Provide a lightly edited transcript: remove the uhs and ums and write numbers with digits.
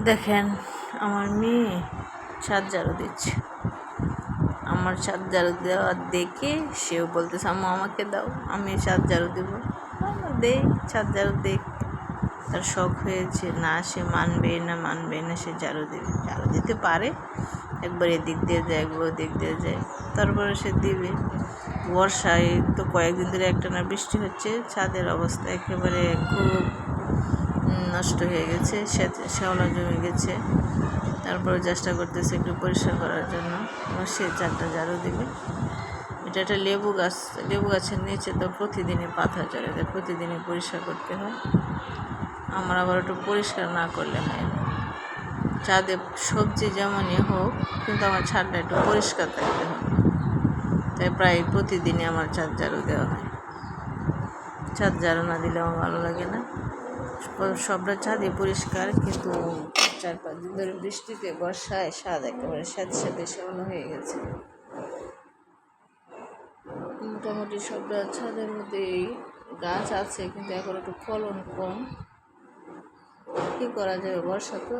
দেখেন আমার মেয়ে ছাদ ঝাড়ু দিচ্ছে। আমার ছাদ ঝাড়ু দেওয়া দেখে সেও বলতেছে আম্মু আমাকে দাও, আমি ছাদ ঝাড়ু দেবো। দে, ছাদ ঝাড়ু দেখ। তার শখ হয়েছে, না সে মানবে না সে ঝাড়ু দেবে। ঝাড়ু দিতে পারে, একবার এদিক দিয়ে যায় একবার ওদিক দিয়ে যায়, তারপরে সে দিবে। বর্ষায় তো কয়েকদিন ধরে একটানা বৃষ্টি হচ্ছে, ছাদের অবস্থা একেবারে খুব নষ্ট হয়ে গেছে, শ্যাওলা জমে গেছে। তারপরে চেষ্টা করতেছে একটু পরিষ্কার করার জন্য, এবং সে চারটা ঝাড়ু দিবে। এটা একটা লেবু গাছ, লেবু গাছের নিচে তো প্রতিদিনই পাতা চড়ে যায়, প্রতিদিনই পরিষ্কার করতে হয়। আমার আবার একটু পরিষ্কার না করলে হয় না। ছাদে সবজি যেমনই হোক, কিন্তু আমার ছাদটা একটু পরিষ্কার থাকতে হবে, তাই প্রায় প্রতিদিনই আমার ছাদ ঝাড়ু দেওয়া হয়। ছাদ ঝাড়ু না দিলে আমার ভালো লাগে না। সবটা ছাদই পরিষ্কার, কিন্তু 4-5 দিন ধরে বৃষ্টিতে বর্ষায় ছাদ একেবারে সাথে শ্যাওলা হয়ে গেছে। মোটামুটি সবটা ছাদের মধ্যে গাছ আছে, কিন্তু এখন একটু ফলন কম। কী করা যাবে, বর্ষা তো।